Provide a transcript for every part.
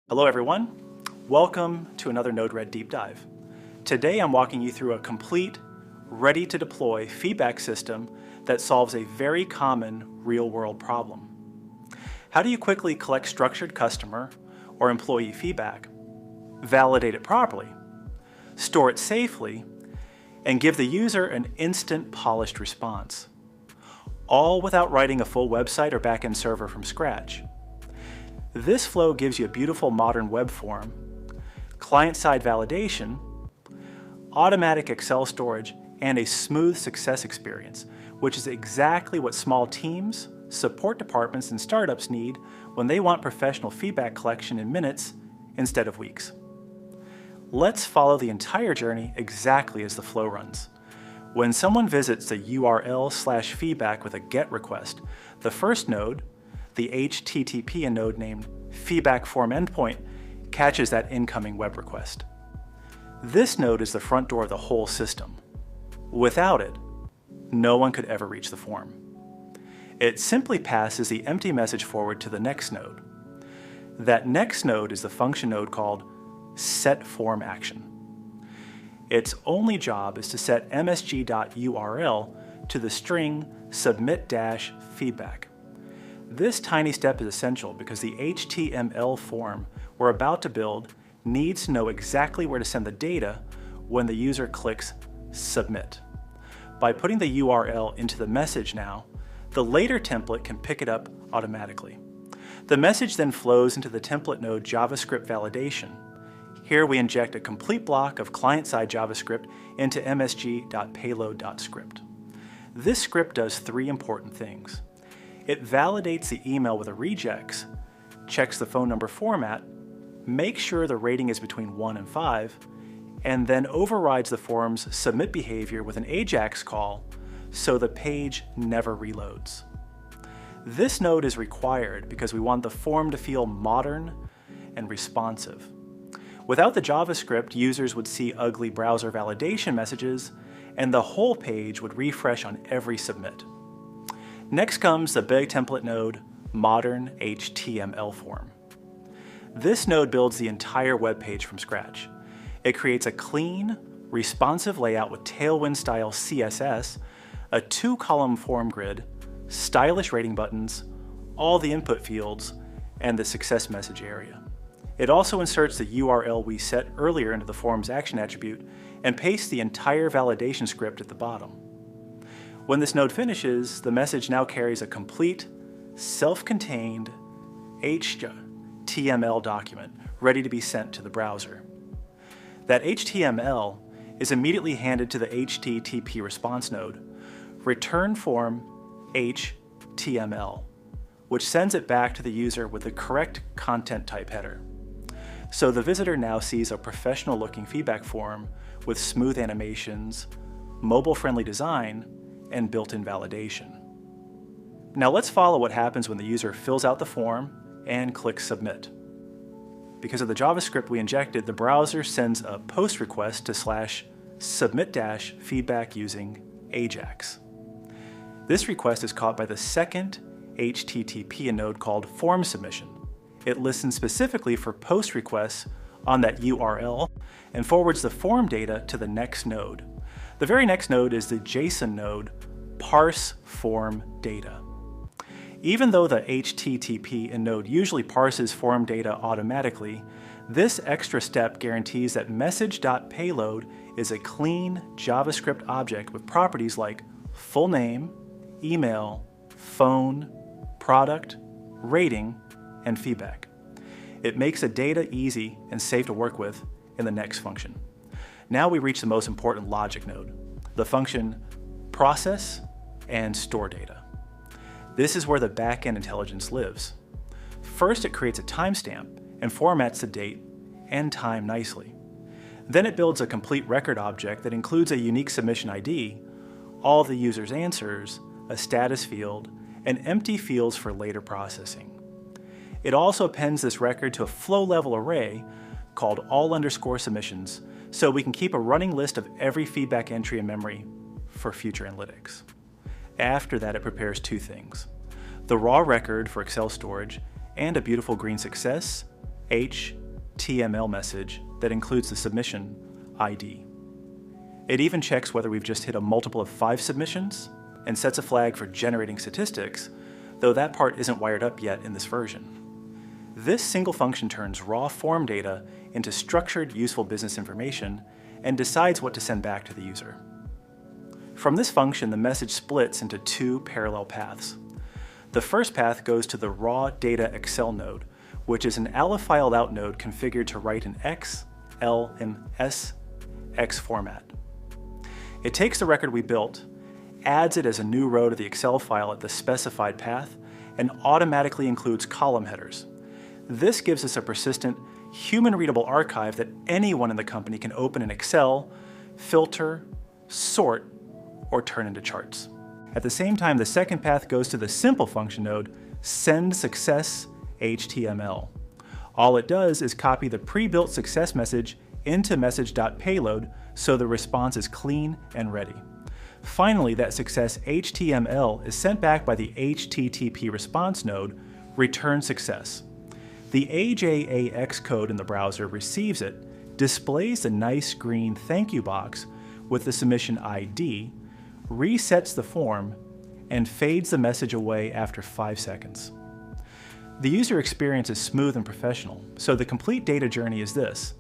Hello everyone, welcome to another Node-RED Deep Dive. Today I'm walking you through a complete, ready-to-deploy feedback system that solves a very common real-world problem. How do you quickly collect structured customer or employee feedback, validate it properly, store it safely, and give the user an instant polished response, all without writing a full website or backend server from scratch? This flow gives you a beautiful modern web form, client-side validation, automatic Excel storage, and a smooth success experience, which is exactly what small teams, support departments, and startups need when they want professional feedback collection in minutes instead of weeks. Let's follow the entire journey exactly as the flow runs. When someone visits the URL/feedback with a GET request, the first node, the HTTP node named Feedback Form Endpoint, catches that incoming web request. This node is the front door of the whole system. Without it, no one could ever reach the form. It simply passes the empty message forward to the next node. That next node is the function node called setFormAction. Its only job is to set msg.url to the string submit-feedback. This tiny step is essential because the HTML form we're about to build needs to know exactly where to send the data when the user clicks Submit. By putting the URL into the message now, the later template can pick it up automatically. The message then flows into the template node JavaScript validation. Here we inject a complete block of client-side JavaScript into msg.payload.script. This script does three important things. It validates the email with a regex, checks the phone number format, makes sure the rating is between 1 and 5, and then overrides the form's submit behavior with an AJAX call so the page never reloads. This node is required because we want the form to feel modern and responsive. Without the JavaScript, users would see ugly browser validation messages, and the whole page would refresh on every submit. Next comes the big template node, Modern HTML Form. This node builds the entire web page from scratch. It creates a clean, responsive layout with Tailwind-style CSS, a 2-column form grid, stylish rating buttons, all the input fields, and the success message area. It also inserts the URL we set earlier into the form's action attribute and pastes the entire validation script at the bottom. When this node finishes, the message now carries a complete, self-contained HTML document ready to be sent to the browser. That HTML is immediately handed to the HTTP response node, return form HTML, which sends it back to the user with the correct content type header. So the visitor now sees a professional-looking feedback form with smooth animations, mobile-friendly design, and built-in validation. Now let's follow what happens when the user fills out the form and clicks Submit. Because of the JavaScript we injected, the browser sends a post request to /submit-feedback using AJAX. This request is caught by the second HTTP node called Form Submission. It listens specifically for post requests on that URL and forwards the form data to the next node. The very next node is the JSON node, Parse Form Data. Even though the HTTP node usually parses form data automatically, this extra step guarantees that message.payload is a clean JavaScript object with properties like full name, email, phone, product, rating, and feedback. It makes the data easy and safe to work with in the next function. Now we reach the most important logic node, the function process and store data. This is where the backend intelligence lives. First, it creates a timestamp and formats the date and time nicely. Then it builds a complete record object that includes a unique submission ID, all the user's answers, a status field, and empty fields for later processing. It also appends this record to a flow-level array called all_submissions, so we can keep a running list of every feedback entry in memory for future analytics. After that, it prepares two things: the raw record for Excel storage and a beautiful green success HTML message that includes the submission ID. It even checks whether we've just hit a multiple of 5 submissions and sets a flag for generating statistics, though that part isn't wired up yet in this version. This single function turns raw form data into structured, useful business information and decides what to send back to the user. From this function, the message splits into 2 parallel paths. The first path goes to the raw data Excel node, which is an ALA filed out node configured to write in X, L, and SX format. It takes the record we built, adds it as a new row to the Excel file at the specified path, and automatically includes column headers. This gives us a persistent, human-readable archive that anyone in the company can open in Excel, filter, sort, or turn into charts. At the same time, the second path goes to the simple function node, send success HTML. All it does is copy the pre-built success message into message.payload so the response is clean and ready. Finally, that success HTML is sent back by the HTTP response node, return success. The AJAX code in the browser receives it, displays a nice green thank you box with the submission ID, resets the form, and fades the message away after 5 seconds. The user experience is smooth and professional, so the complete data journey is this.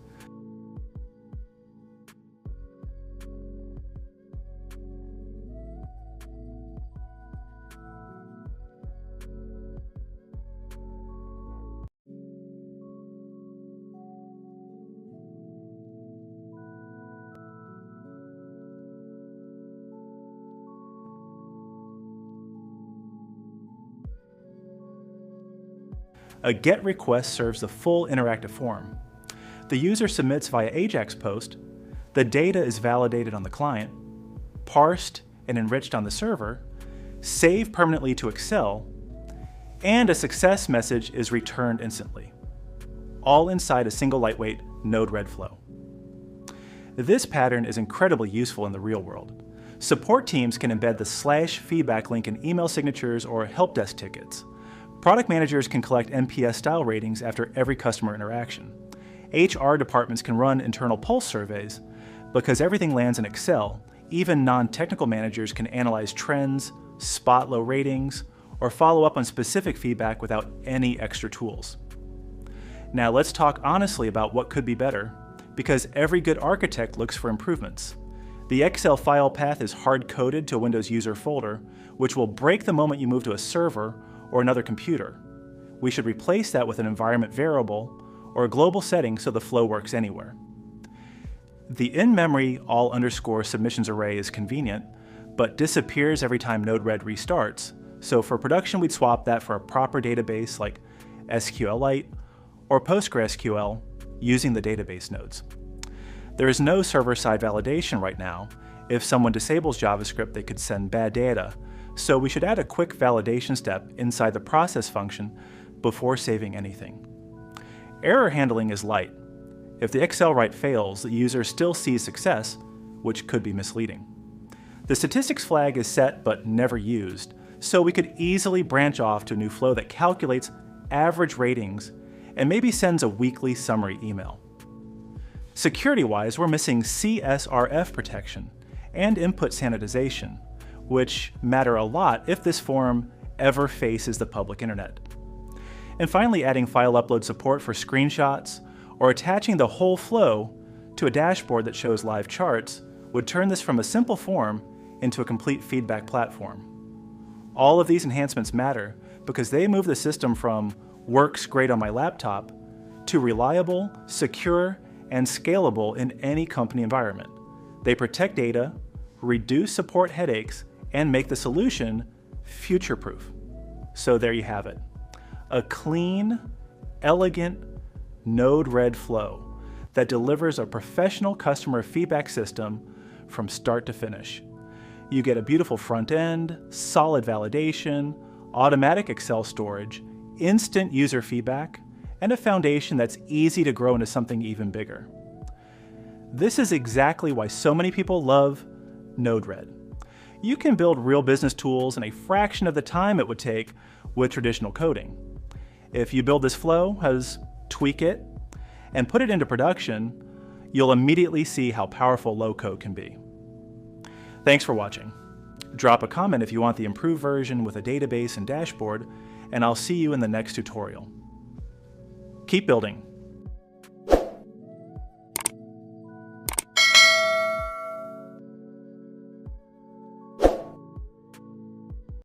A GET request serves the full interactive form. The user submits via AJAX post, the data is validated on the client, parsed and enriched on the server, saved permanently to Excel, and a success message is returned instantly, all inside a single lightweight Node-RED flow. This pattern is incredibly useful in the real world. Support teams can embed the /feedback link in email signatures or help desk tickets. Product managers can collect NPS style ratings after every customer interaction. HR departments can run internal pulse surveys. Because everything lands in Excel, even non-technical managers can analyze trends, spot low ratings, or follow up on specific feedback without any extra tools. Now let's talk honestly about what could be better, because every good architect looks for improvements. The Excel file path is hard-coded to a Windows user folder, which will break the moment you move to a server or another computer. We should replace that with an environment variable or a global setting so the flow works anywhere. The in-memory all_submissions array is convenient, but disappears every time Node-RED restarts, so for production we'd swap that for a proper database like SQLite or PostgreSQL using the database nodes. There is no server-side validation right now. If someone disables JavaScript, they could send bad data, so we should add a quick validation step inside the process function before saving anything. Error handling is light. If the Excel write fails, the user still sees success, which could be misleading. The statistics flag is set but never used, so we could easily branch off to a new flow that calculates average ratings and maybe sends a weekly summary email. Security-wise, we're missing CSRF protection and input sanitization, which matter a lot if this form ever faces the public internet. And finally, adding file upload support for screenshots or attaching the whole flow to a dashboard that shows live charts would turn this from a simple form into a complete feedback platform. All of these enhancements matter because they move the system from works great on my laptop to reliable, secure, and scalable in any company environment. They protect data, reduce support headaches, and make the solution future-proof. So there you have it. A clean, elegant Node-RED flow that delivers a professional customer feedback system from start to finish. You get a beautiful front end, solid validation, automatic Excel storage, instant user feedback, and a foundation that's easy to grow into something even bigger. This is exactly why so many people love Node-RED. You can build real business tools in a fraction of the time it would take with traditional coding. If you build this flow, as tweak it, and put it into production, you'll immediately see how powerful low-code can be. Thanks for watching. Drop a comment if you want the improved version with a database and dashboard, and I'll see you in the next tutorial. Keep building.